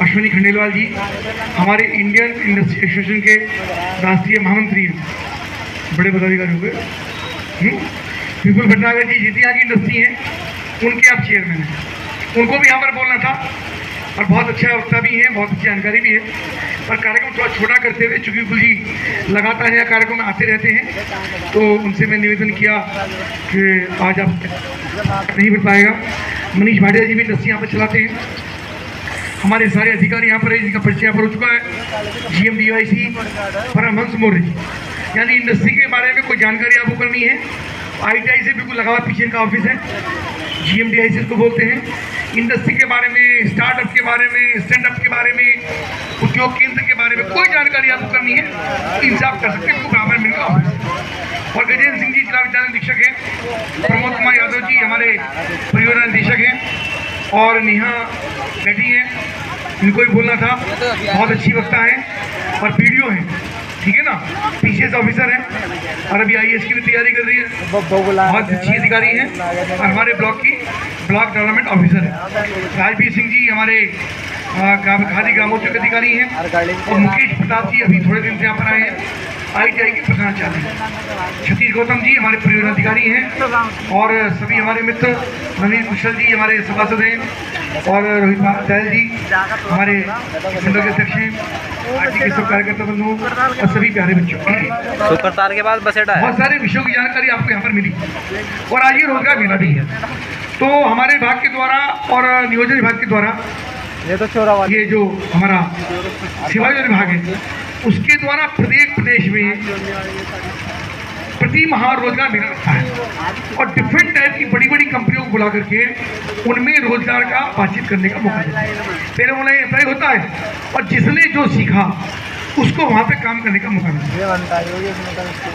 अश्विनी खंडेलवाल जी हमारे Indian industry association के राष्ट्रीय महामंत्री हैं, बड़े पदाधिकारी हुए। विपुल भटनागर जी जितनी यहाँ की इंडस्ट्री हैं उनके आप चेयरमैन हैं, उनको भी यहाँ पर बोलना था और बहुत अच्छा वक्ता भी है, बहुत अच्छी जानकारी भी है। पर कार्यक्रम थोड़ा छोटा करते हुए, चूँकि विपुल जी लगातार यहाँ कार्यक्रम में आते रहते हैं, तो उनसे मैं निवेदन किया कि आज आप नहीं बढ़ पाएगा। मनीष भाटिया जी भी इंडस्ट्री यहाँ पर चलाते हैं, हमारे सारे अधिकारी यहाँ पर है, जिनका परिचय यहाँ पर हो चुका है। GMDIC परमहंस मौर्य जी, यानी इंडस्ट्री के बारे में कोई जानकारी आपको करनी है, ITI से बिल्कुल लगा हुआ पीछे इनका ऑफिस है, GMDIC इसको बोलते हैं। इंडस्ट्री के बारे में, स्टार्टअप के बारे में, स्टैंड अप के बारे में, उद्योग केंद्र के बारे में कोई जानकारी आपको करनी है तो इनसे आप कर सकते हैं, बराबर मिलेगा ऑफिस। और गजेंद्र सिंह जी जिला विद्यालय निरीक्षक हैं, प्रमोद कुमार यादव जी हमारे परियोजना निदेशक हैं, और नेहा बैठी हैं, इनको भी बोलना था, बहुत अच्छी वक्ता है और PDO है, ठीक है ना, PCS ऑफिसर है और अभी IAS की भी तैयारी कर रही है, बहुत अच्छी अधिकारी हैं। और हमारे ब्लॉक की ब्लॉक डेवलपमेंट ऑफिसर है राजवीर सिंह जी, हमारे खादी ग्रामोद्योग अधिकारी हैं, और मुकेश प्रताप जी अभी थोड़े दिन से यहाँ पर आए हैं, ITI के प्रधानाचार्य हैं। सतीश गौतम जी हमारे परियोजना अधिकारी हैं, और सभी हमारे मित्र नवीन कुशल जी हमारे सभासद हैं, और रोहित दयाल जी हमारे मंडल के अध्यक्ष हैं, पार्टी के सब कार्यकर्ता बंधुओं और सभी प्यारे बच्चों। सुपरस्टार के बाद बसेटा है, बहुत सारे विषयों की जानकारी आपको यहाँ पर मिली, और आज ये रोजगार मेला भी है। तो हमारे विभाग के द्वारा और नियोजन विभाग के द्वारा ये तो छोरा वाली, ये जो हमारा सेवा विभाग है उसके द्वारा प्रत्येक प्रदेश में प्रति माह रोजगार मेला रखा है, और डिफरेंट टाइप की बड़ी बड़ी कंपनियों को बुला करके उनमें रोजगार का बातचीत करने का मौका देता है। पहले ऑनलाइन अप्लाई होता है और जिसने जो सीखा उसको वहाँ पे काम करने का मौका मिलता है।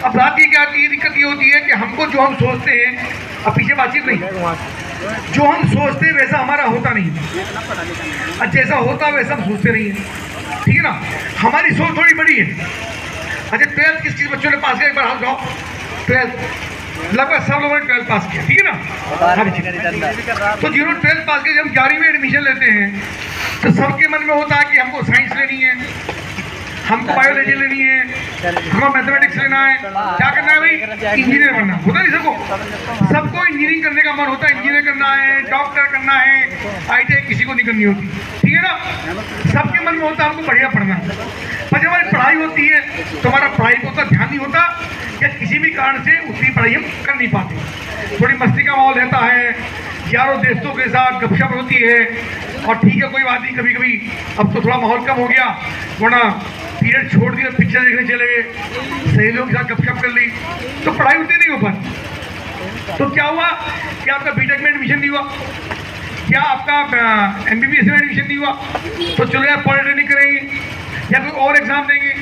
अब बात ये क्या आती है, दिक्कत ये होती है कि हमको जो हम सोचते हैं, अब पीछे बातचीत नहीं, जो हम सोचते हैं वैसा हमारा होता नहीं, और जैसा होता वैसा हम सोचते नहीं है, ठीक है ना। हमारी सोच थोड़ी बड़ी है। अच्छा 12th किस चीज़ बच्चों ने पास किया, एक बार हाथ उठाओ। 12th लगभग सब लोगों ने 12th पास किया, ठीक है ना। तो जिन्होंने 12th पास किया, जब हम 11वीं में एडमिशन लेते हैं तो सबके मन में होता है कि हमको साइंस लेनी है, हमको बायोलॉजी लेनी है, हमको मैथमेटिक्स लेना है, क्या करना है भाई, इंजीनियर बनना होता नहीं सबको इंजीनियरिंग करने का मन होता है, इंजीनियर करना है, डॉक्टर करना है, ITI किसी को नहीं करनी होती, ठीक है ना। सबके मन में होता है हमको बढ़िया पढ़ना है, पर जब हमारी पढ़ाई होती है तो हमारा पढ़ाई को उतना ध्यान नहीं होता, या किसी भी कारण से उतनी पढ़ाई हम कर नहीं पाते। थोड़ी मस्ती का माहौल रहता है, यारों दोस्तों के साथ गपशप होती है, और ठीक है कोई बात नहीं, कभी कभी अब तो थोड़ा माहौल कम हो गया, वरना पीरियड छोड़ दिया, पिक्चर देखने चले गए, सहेलियों के साथ गपशप कर ली, तो पढ़ाई उतनी नहीं हो पाती। तो क्या हुआ कि आपका BTech में एडमिशन नहीं हुआ, क्या आपका MBBS में एडमिशन नहीं हुआ, तो चलो यार पॉलिटेक्निक करेंगे या कोई और एग्जाम देंगे,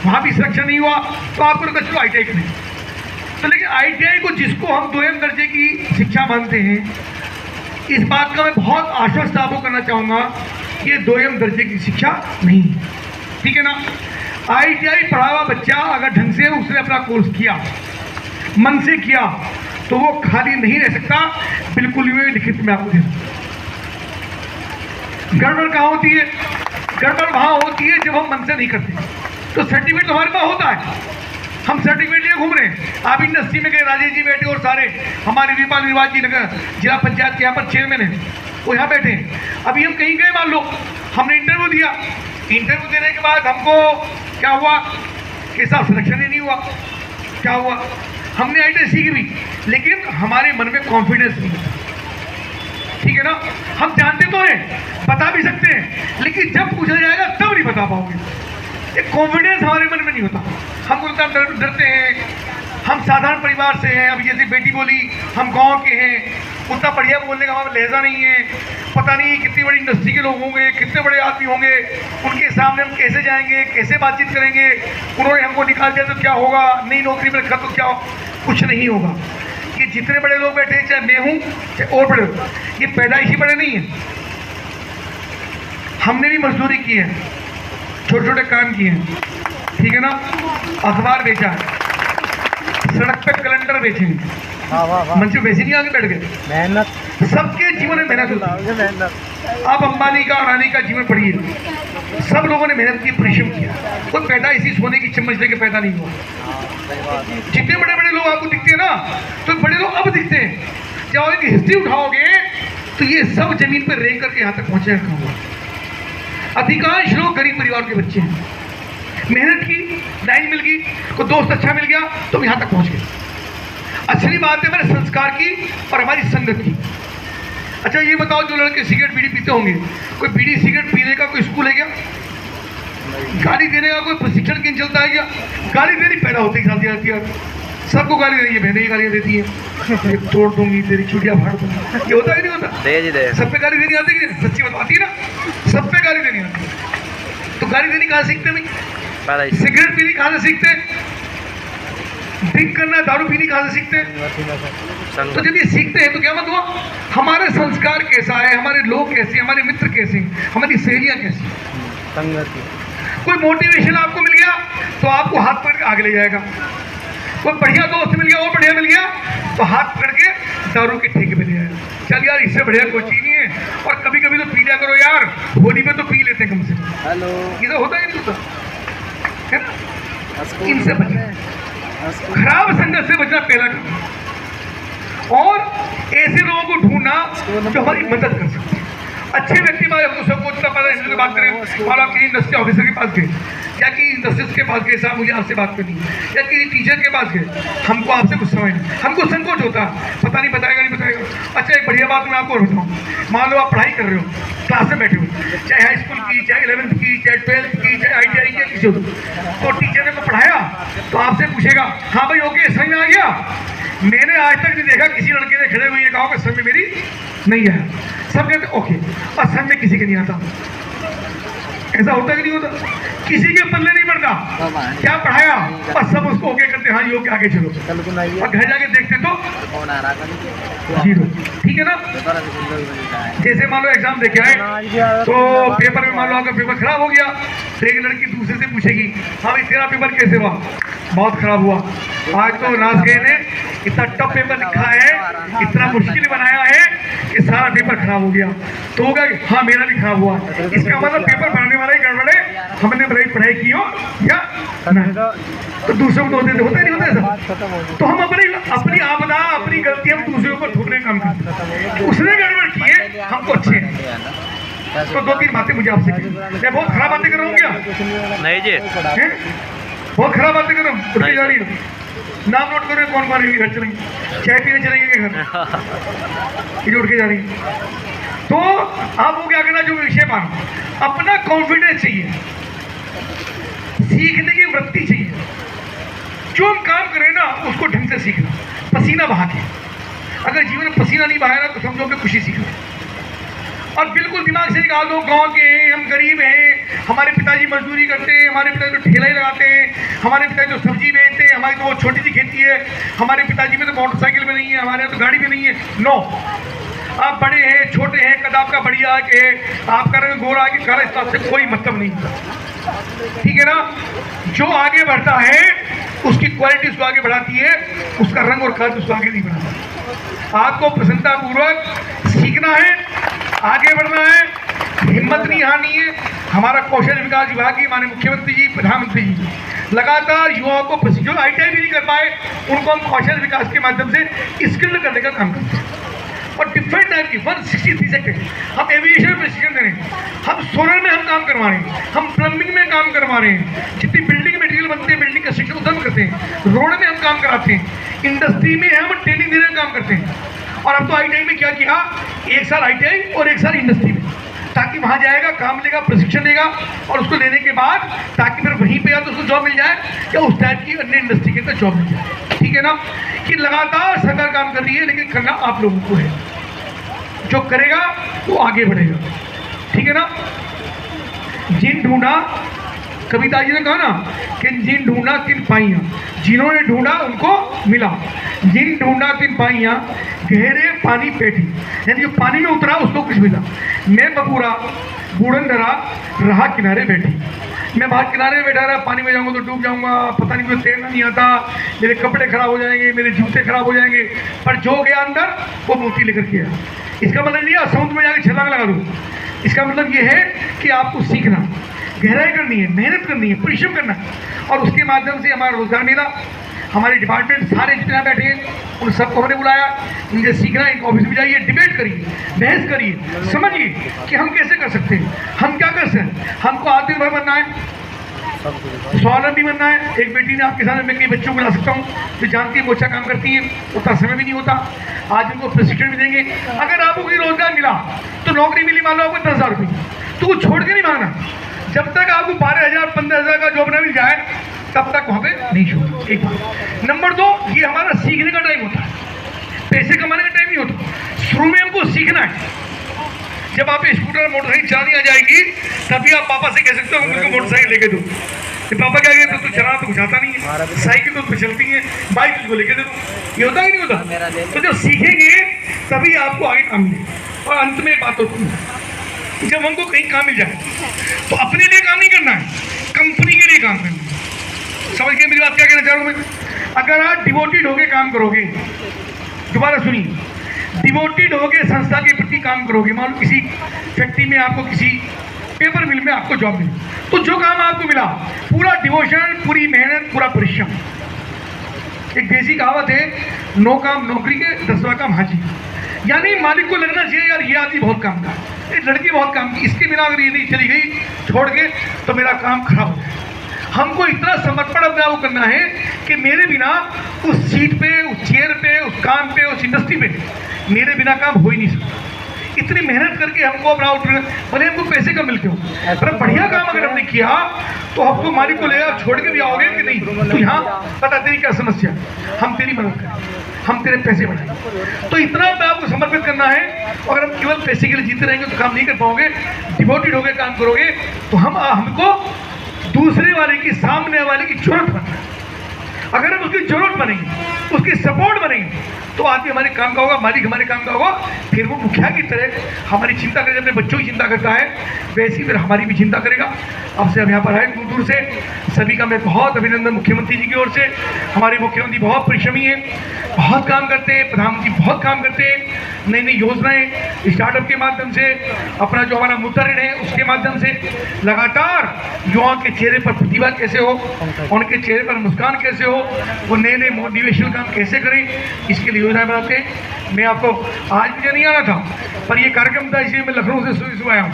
वहाँ भी सिलेक्शन नहीं हुआ, तो आपको लगा चलो ITI करें। तो लेकिन ITI को जिसको हम 2M दर्जे की शिक्षा मानते हैं, इस बात का मैं बहुत आश्वस्त आपको करना चाहूँगा, ये 2M दर्जे की शिक्षा नहीं है, ठीक है ना। ITI पढ़ा हुआ बच्चा अगर ढंग से उसने अपना कोर्स किया, मन से किया, तो वो खाली नहीं रह सकता, बिल्कुल भी लिखित में आपको दे सकता। गड़बड़ कहाँ होती है, गड़बड़ वहाँ होती है जब हम मन से नहीं करते। तो सर्टिफिकेट तो हमारे पास होता है, हम सर्टिफिकेट लिए घूम रहे हैं। आप इंडस्ट्री में गए, राजेश जी बैठे और सारे हमारे विपाल विभाग जी नगर जिला पंचायत के यहाँ पर चेयरमैन है, वो यहाँ बैठे हैं। अभी हम कहीं गए, मान लो हमने इंटरव्यू दिया, इंटरव्यू देने के बाद हमको क्या हुआ कि साहब सिलेक्शन ही नहीं हुआ, क्या हुआ, हमने ITI सीखी भी, लेकिन हमारे मन में कॉन्फिडेंस नहीं, ठीक है ना। हम जानते तो हैं, बता भी सकते हैं, लेकिन जब पूछा जाएगा तब नहीं बता पाओगे। एक कॉन्फिडेंस हमारे मन में नहीं होता, हम उनका डरते हैं। हम साधारण परिवार से हैं, अभी जैसे बेटी बोली हम गांव के हैं, उतना बढ़िया बोलने का हमारा लहजा नहीं है, पता नहीं कितनी बड़ी इंडस्ट्री के लोग होंगे, कितने बड़े आदमी होंगे, उनके सामने हम कैसे जाएंगे, कैसे बातचीत करेंगे, उन्होंने हमको निकाल दिया तो क्या होगा, नई नौकरी में रखा तो क्या हो, कुछ नहीं होगा। ये जितने बड़े लोग बैठे हैं, चाहे मैं हूँ चाहे और बड़े लोग, ये पैदाइशी बड़े नहीं हैं, हमने भी मजदूरी की है, छोटे छोटे काम किए हैं, ठीक है ना। अखबार बेचा, सड़क पे कैलेंडर बेचे, मंच पे वैसे नहीं आगे बैठ गए। मेहनत, सबके जीवन में मेहनत होती है। आप अंबानी का अडानी का जीवन पढ़िए, सब लोगों ने मेहनत की, परिश्रम किया। कोई पैदा इसी सोने की चम्मच लेके पैदा नहीं हुआ। जितने बड़े बड़े लोग आपको दिखते हैं ना, तो बड़े लोग अब दिखते हैं। जब इनकी हिस्ट्री उठाओगे तो ये सब जमीन पर रेंग करके यहाँ तक पहुंचे रखा हुआ। अधिकांश लोग गरीब परिवार के बच्चे हैं, मेहनत की, लाइन मिल गई, कोई दोस्त अच्छा मिल गया तो यहाँ तक पहुंच गए। असली बात है हमारे संस्कार की और हमारी संगत की। अच्छा ये बताओ, जो लड़के सिगरेट बीड़ी पीते होंगे, कोई बीड़ी सिगरेट पीने का कोई स्कूल है क्या? गाली देने का कोई प्रशिक्षण केंद्र चलता है क्या? गाली देनी पैदा होती ही जाती है, सबको गाली देनी है, बहनें ही गालियाँ देती हैं, ये तोड़ दूंगी, तेरी चुटिया फाड़ दूंगी, ये होता है नहीं होता? सब पे गाली देनी आती है, सच्ची बताती है ना, सब पे गाली देनी आती है। तो गाली देनी कहाँ सीखते हैं? सिगरेट पीनी कहाँ से सीखते हैं? ड्रिंक करना, दारू पीनी कहाँ से सीखते हैं? तो जब ये सीखते हैं तो क्या मतलब हुआ? हमारे संस्कार कैसा है, हमारे लोग कैसे, हमारे मित्र कैसे, हमारी सहेलियां कैसी। कोई मोटिवेशन आपको मिल गया तो आपको हाथ पकड़ के आगे ले जाएगा। कोई बढ़िया दोस्त मिल गया, और बढ़िया मिल गया तो हाथ पकड़ के दारू के ठेके पे ले जाएगा। चल यार, इससे बढ़िया कोई चीज नहीं है, और कभी कभी तो पी लिया करो यार, होली में तो पी लेते कम से कम। इधर होता है नहीं होता? इनसे बचना, खराब संगत से बचना पहला काम, और ऐसे लोगों को ढूंढना जो हमारी मदद कर सकते हैं। अच्छे व्यक्ति हमको सबको इतना पता है, बात करें और आप किसी इंडस्ट्री ऑफिसर के पास गए या किसी इंडस्ट्री के पास गए, साहब मुझे आपसे बात करनी है, या किसी टीचर के पास गए, हमको आपसे कुछ समझ नहीं, हमको संकोच होता है, पता नहीं बताएगा नहीं बताएगा। अच्छा एक बढ़िया बात मैं आपको बताऊँ, मान लो आप पढ़ाई कर रहे हो, क्लास में बैठे हो, चाहे हाई स्कूल की, चाहे 11th की, चाहे 12th की, चाहे ITI की, किसी हो, तो टीचर ने को पढ़ाया तो आपसे पूछेगा, हाँ भाई ओके समझ में आ गया? मैंने आज तक नहीं देखा किसी लड़के ने खड़े हुए ये कहा कि समझ में मेरी नहीं आया। सब कहते ओके, और समझ में किसी के नहीं आता। ऐसा होता कि नहीं होता? किसी के पल्ले नहीं पड़ता, क्या पढ़ाया और सब उसको ओके करते, हाँ ये ओके आगे चलो, और घर जाके देखते तो जीरो। ठीक है ना? जैसे मान लो एग्जाम देके आए तो पेपर में मान लो आपका पेपर खराब हो गया, तो एक लड़की दूसरे से पूछेगी, हाँ भाई तेरा पेपर कैसे हुआ? बहुत खराब हुआ, आज तो नाज गए ने इतना टफ पेपर लिखा है, इतना मुश्किल बनाया है कि सारा पेपर खराब हो गया। तो होगा कि हाँ मेरा भी खराब हुआ। इसका मतलब पेपर बनाने वाला ही गड़बड़ है, हमने पढ़ाई की हो या ना। तो दूसरों को होते होता नहीं होता ऐसा? तो हम अपनी आपदा, अपनी गलती हम दूसरे ऊपर थोपने का काम करते हैं। उसने गड़बड़ की है, हमको अच्छे हैं। तो 2-3 बातें मुझे आपसे, मैं बहुत खराब बातें कर रहा हूँ क्या? नहीं जी, बहुत खराब बातें कर रहा हूँ, उठ के जा रही हूँ। नाम नोट करो, कौन कौन घर चलेंगे, चाय पीने चलेंगे घर, ये उठ के जा रही है। तो आपको क्या करना, जो विषय मानो, अपना कॉन्फिडेंस चाहिए, सीखने की वृत्ति चाहिए। जो हम काम करें ना उसको ढंग से सीखना, पसीना बहा के। अगर जीवन में पसीना नहीं बहाया ना तो समझो कि खुशी सीखना। और बिल्कुल दिमाग से निकाल दो, गांव के हैं, हम गरीब हैं, हमारे पिताजी मजदूरी करते हैं, हमारे पिताजी तो ठेला ही लगाते हैं, हमारे पिताजी तो सब्जी बेचते हैं, हमारी तो वो छोटी सी खेती है, हमारे पिताजी में तो मोटरसाइकिल में नहीं है, हमारे यहाँ तो गाड़ी में नहीं है। नो, आप बड़े हैं, छोटे हैं, कद आपका बढ़िया है, आपका रंग गोरा कि काला, इस बात से कोई मतलब नहीं। ठीक है ना? जो आगे बढ़ता है उसकी क्वालिटी उसको आगे बढ़ाती है, उसका रंग और कद उसको आगे नहीं बढ़ाता। आपको प्रसन्नता पूर्वक सीखना है, आगे बढ़ना है, हिम्मत नहीं हारनी है। हमारा कौशल विकास विभाग की माननीय मुख्यमंत्री जी, प्रधानमंत्री जी लगातार युवाओं को, जो ITI भी नहीं कर पाए उनको हम कौशल विकास के माध्यम से स्किल्ड करने का काम करते हैं। और डिफरेंट टाइप की 163 सेक्टर, हम एविएशन में प्रशिक्षण दे रहे हैं, हम सोलर में हम काम करवा रहे हैं, हम प्लम्बिंग में काम करवा रहे हैं, जितनी बिल्डिंग मटेरियल बनते हैं बिल्डिंग का शिक्षण उद्यम करते हैं, रोड में हम काम कराते हैं, इंडस्ट्री में हम ट्रेनिंग देने का काम करते हैं। और अब तो ITI में क्या किया, 1 साल ITI और 1 साल इंडस्ट्री में, ताकि वहाँ जाएगा, काम लेगा, प्रशिक्षण लेगा, और उसको लेने के बाद ताकि फिर वहीं पे या तो उसको जॉब मिल जाए या उस टाइप की अन्य इंडस्ट्री के अंदर जॉब मिल जाए। ठीक है ना? कि लगातार सरकार काम कर रही है, लेकिन करना आप लोगों को है। जो करेगा वो आगे बढ़ेगा। ठीक है ना? जिन ढूंढा, कविता जी ने कहा ना कि जिन ढूंढा तिन पाइयां, जिन्होंने ढूंढा उनको मिला, जिन ढूंढा तिन पाइयां, गहरे पानी पेटी, यानी जो पानी में उतरा उसको कुछ मिला। मैं बबूरा बूढ़न डरा रहा किनारे बैठी। मैं बाहर किनारे में बैठा रहा, पानी में जाऊंगा तो डूब जाऊंगा, पता नहीं मुझे तैरना नहीं आता, मेरे कपड़े खराब हो जाएंगे, मेरे जूते खराब हो जाएंगे। पर जो गया अंदर वो मोती लेकर के आया। इसका मतलब नहीं है समुद्र में जाके छलांग लगा दूँ। इसका मतलब ये है कि आपको सीखना, गहराई करनी है, मेहनत करनी है, परिश्रम करना है, और उसके माध्यम से हमारा रोजगार मिला। हमारे डिपार्टमेंट सारे जितने बैठे उन सबको हमने बुलाया, इनसे सीखना, इनके ऑफिस में जाइए, डिबेट करिए, बहस करिए, समझिए कि हम कैसे कर सकते हैं, हम क्या कर सकते हैं। हमको आत्मनिर्भर बनना है, स्वावलंबी बनना है। एक बेटी ने आपके सामने मैं कई बच्चों को ला सकता हूँ जो जानती है वो अच्छा काम करती है, उतना समय भी नहीं होता, आज उनको प्रशिक्षण भी देंगे। अगर आपको कोई रोजगार मिला तो नौकरी मिली, मान लो आपको 10,000 रुपये, तो वो छोड़ के नहीं मांगना। जब तक आपको 12,000 15,000 का जॉब न मिल जाए तब तक वहाँ पे नहीं छोड़ो। एक बात। नंबर 2, ये हमारा सीखने का टाइम होता है, पैसे कमाने का टाइम नहीं होता। शुरू में हमको सीखना है। जब आप स्कूटर मोटरसाइकिल चलानी आ जाएगी तभी आप पापा से कह सकते हो मुझको मोटरसाइकिल लेके दो। पापा क्या कहते तो चलाना तो कुछ आता नहीं है, साइकिल तो चलती है, बाइक तुझको लेके दे दो। ये होता ही नहीं होता। तो जब सीखेंगे तभी आपको आगे काम मिलेगा। और अंत में बात होती है, जब हमको कहीं काम मिल जाए तो अपने लिए काम नहीं करना है, कंपनी के लिए काम करना है। समझ गए मेरी बात क्या कहना चाह रहा हूँ मैं? अगर आप डिवोटेड होके काम करोगे, दोबारा सुनिए, डिवोटेड होके संस्था के प्रति काम करोगे, मान लो किसी फैक्ट्री में आपको, किसी पेपर मिल में आपको जॉब मिली, तो जो काम आपको मिला पूरा डिवोशन, पूरी मेहनत, पूरा परिश्रम। एक देसी कहावत है, 9 काम नौकरी के, 10वां काम हाजी। यानी मालिक को लगना चाहिए यार ये आदमी बहुत काम का, ये लड़की बहुत काम की, इसके बिना अगर ये नहीं चली गई छोड़ के तो मेरा काम खराब हो जाए। हमको इतना समर्पण अपने आप करना है कि मेरे बिना उस सीट पे, उस चेयर पे, उस काम पे, उस इंडस्ट्री पे मेरे बिना काम हो ही नहीं सकता। इतनी मेहनत करके हमको अपना भले हमको पैसे कम मिलते हो, पर बढ़िया काम अगर हमने किया तो हमको मालिक को लेकर छोड़ के भी आओगे कि नहीं, तो यहाँ पता तेरी क्या समस्या, हम तेरी मदद करें, हम तेरे पैसे बढ़ाएं। तो इतना अपने आपको समर्पित करना है। अगर हम केवल पैसे के लिए जीते रहेंगे तो काम नहीं कर पाओगे। डिवोटेड होकर काम करोगे तो हमको दूसरे वाले की, सामने वाले की जरूरत बनना है। अगर हम उसकी जरूरत बनेंगे, उसकी सपोर्ट बनेंगे, तो आदमी हमारे काम का होगा, मालिक हमारे काम का होगा। फिर वो मुखिया की तरह हमारी चिंता करेगा, अपने बच्चों की चिंता करता है, वैसी फिर हमारी भी चिंता करेगा। अब से हम यहाँ पर आए दूर दूर से, सभी का मैं बहुत अभिनंदन मुख्यमंत्री जी की ओर से। हमारे मुख्यमंत्री बहुत परिश्रमी हैं, बहुत काम करते हैं, प्रधानमंत्री बहुत काम करते हैं, नई नई योजनाएं स्टार्टअप के माध्यम से, अपना जो हमारा मुद्रा ऋण है उसके माध्यम से लगातार युवाओं के चेहरे पर प्रतिभा कैसे हो, उनके चेहरे पर मुस्कान कैसे हो, वो नए नए मोटिवेशनल काम कैसे करें, इसके लिए योजनाएं बनाते हैं। मैं आपको आज मुझे नहीं आना था, पर ये कार्यक्रम था इसलिए मैं लखनऊ से सुबह आया हूँ।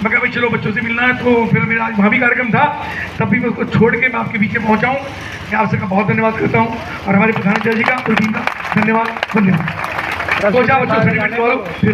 मैं कहा भाई चलो बच्चों से मिलना है, तो फिर मेरा आज वहाँ भी कार्यक्रम था, तब भी मैं उसको छोड़ के मैं आपके पीछे पहुँचा हूँ। मैं आप सबका बहुत धन्यवाद करता हूँ, और हमारे प्रधानाचार्य जी का, पूरी टीम का धन्यवाद। धन्यवाद। तो जाओ बच्चों, फिर